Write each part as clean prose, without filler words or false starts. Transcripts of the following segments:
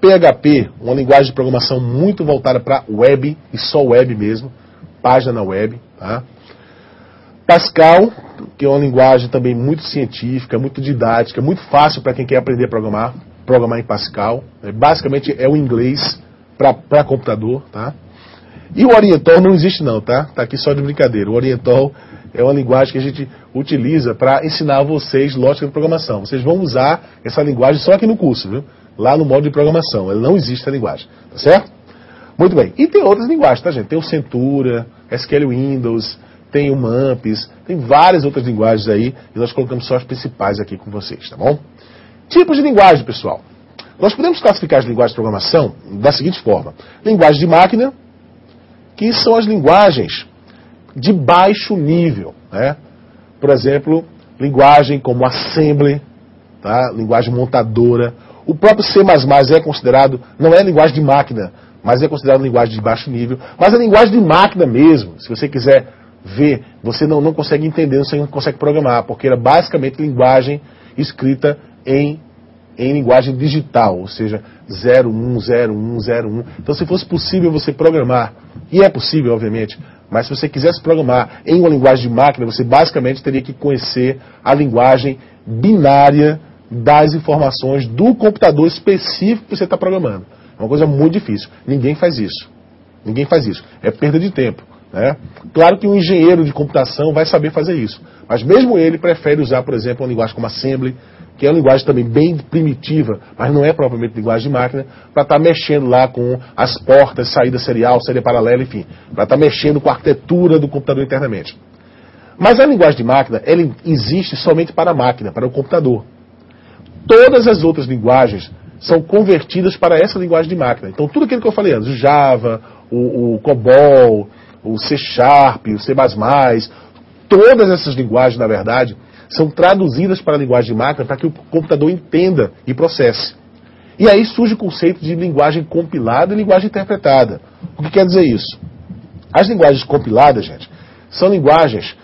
PHP, uma linguagem de programação muito voltada para web, e só web mesmo, página na web. Tá? Pascal, que é uma linguagem também muito científica, muito didática, muito fácil para quem quer aprender a programar em Pascal. Basicamente é o inglês para computador. Tá? E o Oriental não existe não, tá? Tá aqui só de brincadeira. O Oriental é uma linguagem que a gente utiliza para ensinar vocês lógica de programação. Vocês vão usar essa linguagem só aqui no curso, viu? Lá no módulo de programação. Ela não existe essa linguagem, tá certo? Muito bem. E tem outras linguagens, tá, gente? Tem o Centura, SQL Windows, tem o MAMPs, tem várias outras linguagens aí, e nós colocamos só as principais aqui com vocês, tá bom? Tipos de linguagem, pessoal. Nós podemos classificar as linguagens de programação da seguinte forma. Linguagem de máquina, que são as linguagens de baixo nível, né? Por exemplo, linguagem como Assembly, tá? Linguagem montadora. O próprio C++ é considerado, não é linguagem de máquina, mas é considerado linguagem de baixo nível. Mas é linguagem de máquina mesmo. Se você quiser ver, você não consegue entender, você não consegue programar, porque era basicamente linguagem escrita em linguagem digital, ou seja, 01, 01, 01. Então, se fosse possível você programar, e é possível, obviamente, mas se você quisesse programar em uma linguagem de máquina, você basicamente teria que conhecer a linguagem binária das informações do computador específico que você está programando. É uma coisa muito difícil. Ninguém faz isso. Ninguém faz isso. É perda de tempo. Né? Claro que um engenheiro de computação vai saber fazer isso. Mas mesmo ele prefere usar, por exemplo, uma linguagem como Assembly, que é uma linguagem também bem primitiva, mas não é propriamente linguagem de máquina, para estar mexendo lá com as portas, saída serial, saída paralela, enfim, para estar mexendo com a arquitetura do computador internamente. Mas a linguagem de máquina, ela existe somente para a máquina, para o computador. Todas as outras linguagens são convertidas para essa linguagem de máquina. Então tudo aquilo que eu falei antes, o Java, o COBOL, o C#, o C++, todas essas linguagens, na verdade, são traduzidas para a linguagem de máquina para que o computador entenda e processe. E aí surge o conceito de linguagem compilada e linguagem interpretada. O que quer dizer isso? As linguagens compiladas, gente, são linguagens,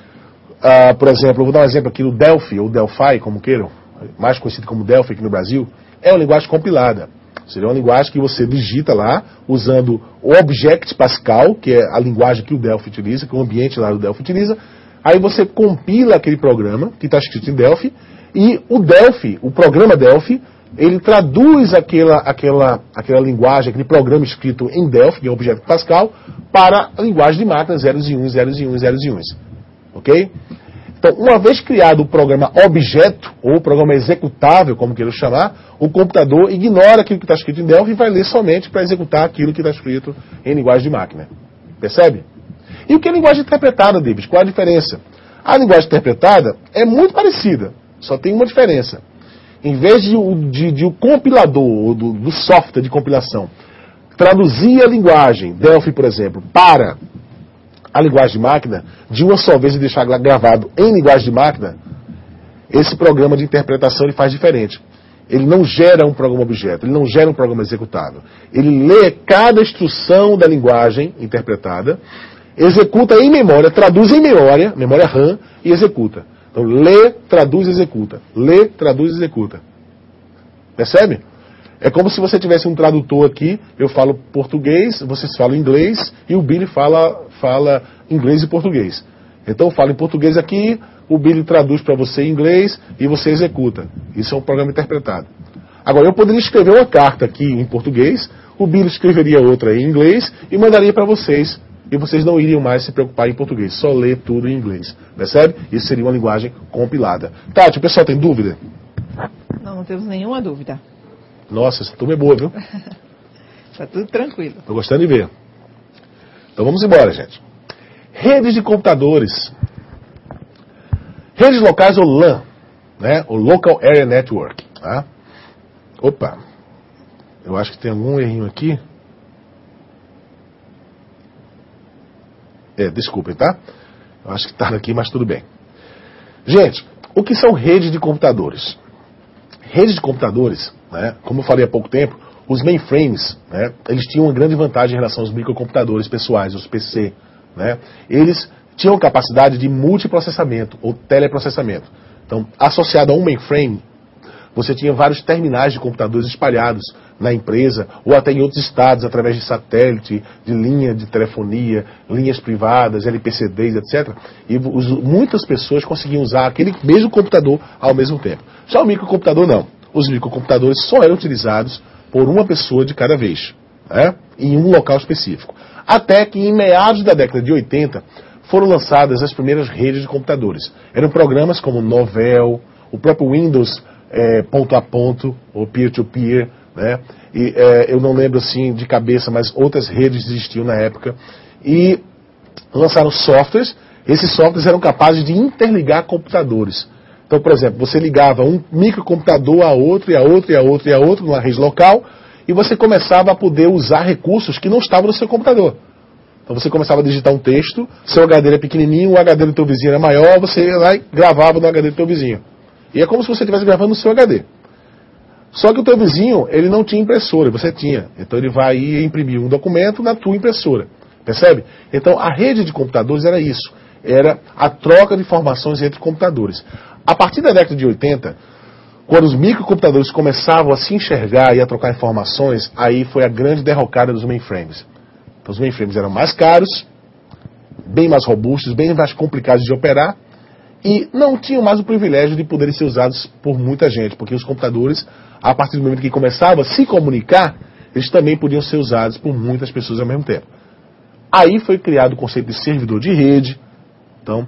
por exemplo, eu vou dar um exemplo aqui, o Delphi, ou Delphi, como queiram, mais conhecido como Delphi aqui no Brasil, é uma linguagem compilada. Seria uma linguagem que você digita lá, usando o Object Pascal, que é a linguagem que o Delphi utiliza, que o ambiente lá do Delphi utiliza. Aí você compila aquele programa, que está escrito em Delphi, e o Delphi, o programa Delphi, ele traduz aquela linguagem, aquele programa escrito em Delphi, que é o Object Pascal, para a linguagem de máquina 0 e 1, 0 e 1, 0 e 1. Ok? Então, uma vez criado o programa objeto, ou o programa executável, como queiram chamar, o computador ignora aquilo que está escrito em Delphi e vai ler somente para executar aquilo que está escrito em linguagem de máquina. Percebe? E o que é linguagem interpretada, David? Qual a diferença? A linguagem interpretada é muito parecida, só tem uma diferença. Em vez de o compilador, do software de compilação, traduzir a linguagem, Delphi, por exemplo, para a linguagem de máquina, de uma só vez e deixar gravado em linguagem de máquina, esse programa de interpretação ele faz diferente. Ele não gera um programa objeto, ele não gera um programa executável. Ele lê cada instrução da linguagem interpretada, executa em memória, traduz em memória RAM, e executa. Então, lê, traduz, executa. Lê, traduz, executa. Percebe? É como se você tivesse um tradutor aqui, eu falo português, vocês falam inglês, e o Billy fala inglês e português. Então eu falo em português aqui, o Billy traduz para você em inglês, e você executa. Isso é um programa interpretado. Agora, eu poderia escrever uma carta aqui em português, o Billy escreveria outra em inglês, e mandaria para vocês. E vocês não iriam mais se preocupar em português, só ler tudo em inglês. Percebe? Isso seria uma linguagem compilada. Tati, o pessoal tem dúvida? Não temos nenhuma dúvida. Nossa, essa turma é boa, viu? Tá tudo tranquilo. Tô gostando de ver. Então vamos embora, gente. Redes de computadores. Redes locais ou LAN, né? O Local Area Network. Tá? Opa, eu acho que tem algum errinho aqui. Desculpem, tá? Eu acho que está aqui, mas tudo bem. Gente, o que são redes de computadores? Redes de computadores, né, como eu falei há pouco tempo, os mainframes, né, eles tinham uma grande vantagem em relação aos microcomputadores pessoais, os PC. Né? Eles tinham capacidade de multiprocessamento ou teleprocessamento. Então, associado a um mainframe, você tinha vários terminais de computadores espalhados na empresa, ou até em outros estados, através de satélite, de linha de telefonia, linhas privadas, LPCDs, etc. E muitas pessoas conseguiam usar aquele mesmo computador ao mesmo tempo. Já o microcomputador não. Os microcomputadores só eram utilizados por uma pessoa de cada vez, né? Em um local específico. Até que em meados da década de 80 foram lançadas as primeiras redes de computadores. Eram programas como Novell, o próprio Windows ponto a ponto, ou peer-to-peer, né? E eu não lembro assim de cabeça, mas outras redes existiam na época. E lançaram softwares. Esses softwares eram capazes de interligar computadores. Então, por exemplo, você ligava um microcomputador a outro, e a outro, e a outro, e a outro, numa rede local, e você começava a poder usar recursos que não estavam no seu computador. Então você começava a digitar um texto, seu HD era pequenininho, o HD do teu vizinho era maior, você ia lá e gravava no HD do teu vizinho. E é como se você estivesse gravando no seu HD. Só que o teu vizinho, ele não tinha impressora, você tinha. Então ele vai imprimir um documento na tua impressora. Percebe? Então a rede de computadores era isso. Era a troca de informações entre computadores. A partir da década de 80, quando os microcomputadores começavam a se enxergar e a trocar informações, aí foi a grande derrocada dos mainframes. Então os mainframes eram mais caros, bem mais robustos, bem mais complicados de operar, e não tinham mais o privilégio de poderem ser usados por muita gente, porque os computadores, a partir do momento que começavam a se comunicar, eles também podiam ser usados por muitas pessoas ao mesmo tempo. Aí foi criado o conceito de servidor de rede. Então,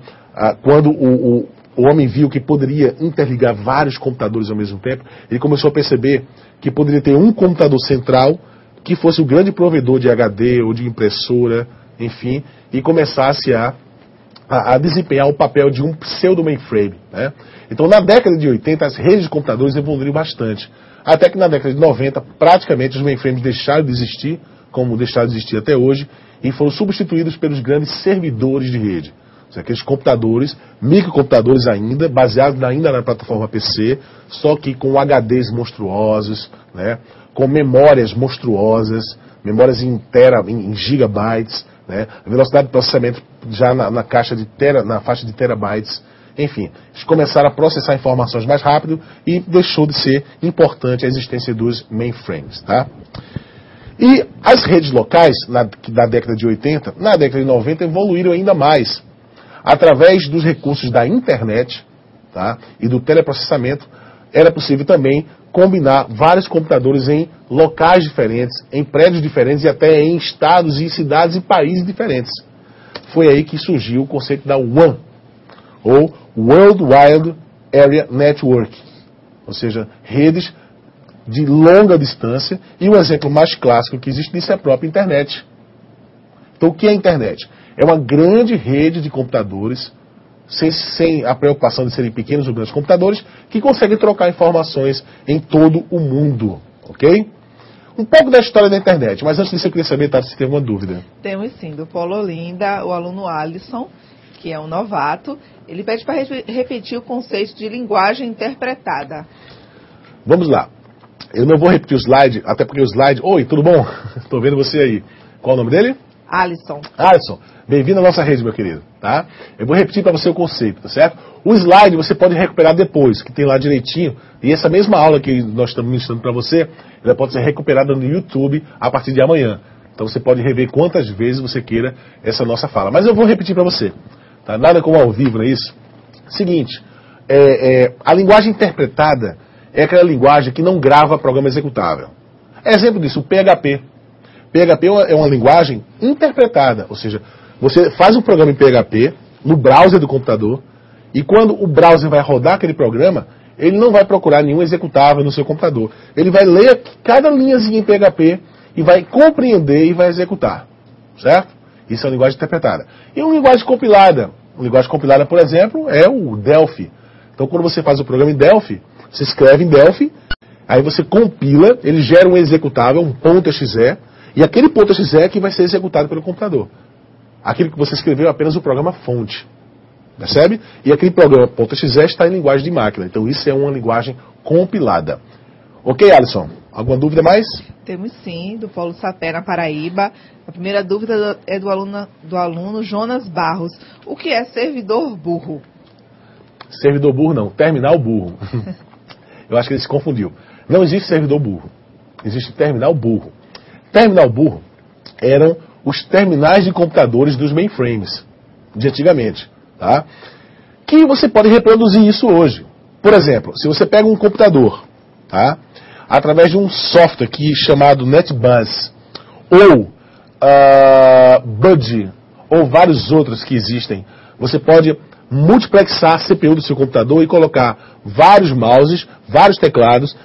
quando o homem viu que poderia interligar vários computadores ao mesmo tempo, ele começou a perceber que poderia ter um computador central que fosse o grande provedor de HD ou de impressora, enfim, e começasse a desempenhar o papel de um pseudo-mainframe, né? Então, na década de 80, as redes de computadores evoluíram bastante. Até que na década de 90, praticamente os mainframes deixaram de existir, como deixaram de existir até hoje, e foram substituídos pelos grandes servidores de rede. Aqueles computadores, microcomputadores ainda, baseados ainda na plataforma PC, só que com HDs monstruosos, né? Com memórias monstruosas, memórias em gigabytes, né? A velocidade de processamento já na faixa de terabytes. Enfim, eles começaram a processar informações mais rápido e deixou de ser importante a existência dos mainframes, tá? E as redes locais, da década de 80, na década de 90, evoluíram ainda mais. Através dos recursos da internet, tá, e do teleprocessamento, era possível também combinar vários computadores em locais diferentes, em prédios diferentes e até em estados e cidades e países diferentes. Foi aí que surgiu o conceito da WAN, ou World Wide Area Network, ou seja, redes de longa distância, e o exemplo mais clássico que existe disso é a própria internet. Então o que é a internet? É uma grande rede de computadores, sem a preocupação de serem pequenos ou grandes computadores, que conseguem trocar informações em todo o mundo, ok? Um pouco da história da internet, mas antes disso eu queria saber, Tati, se tem alguma dúvida. Temos sim, do Paulo Olinda, o aluno Alisson, que é um novato, ele pede para repetir o conceito de linguagem interpretada. Vamos lá. Eu não vou repetir o slide, até porque o slide... Oi, tudo bom? Estou vendo você aí. Qual o nome dele? Alisson. Alisson, bem-vindo à nossa rede, meu querido, tá? Eu vou repetir para você o conceito, tá certo? O slide você pode recuperar depois, que tem lá direitinho, e essa mesma aula que nós estamos ministrando para você, ela pode ser recuperada no YouTube a partir de amanhã. Então você pode rever quantas vezes você queira essa nossa fala. Mas eu vou repetir para você, tá? Nada como ao vivo, não é isso? Seguinte, a linguagem interpretada é aquela linguagem que não grava programa executável. Exemplo disso, o PHP. PHP é uma linguagem interpretada, ou seja, você faz um programa em PHP no browser do computador e quando o browser vai rodar aquele programa, ele não vai procurar nenhum executável no seu computador. Ele vai ler cada linhazinha em PHP e vai compreender e vai executar, certo? Isso é uma linguagem interpretada. E uma linguagem compilada. Uma linguagem compilada, por exemplo, é o Delphi. Então, quando você faz o programa em Delphi, você escreve em Delphi, aí você compila, ele gera um executável, um .exe, e aquele .exe é que vai ser executado pelo computador. Aquilo que você escreveu é apenas o programa fonte. Percebe? E aquele programa .exe está em linguagem de máquina. Então isso é uma linguagem compilada. Ok, Alisson? Alguma dúvida mais? Temos sim, do Paulo Sapé, na Paraíba. A primeira dúvida é do aluno Jonas Barros. O que é servidor burro? Servidor burro não, terminal burro. Eu acho que ele se confundiu. Não existe servidor burro. existe terminal burro. Terminal burro eram os terminais de computadores dos mainframes, de antigamente, tá? Que você pode reproduzir isso hoje. Por exemplo, se você pega um computador, tá? Através de um software chamado NetBuzz, ou Budgie, ou vários outros que existem, você pode multiplexar a CPU do seu computador e colocar vários mouses, vários teclados,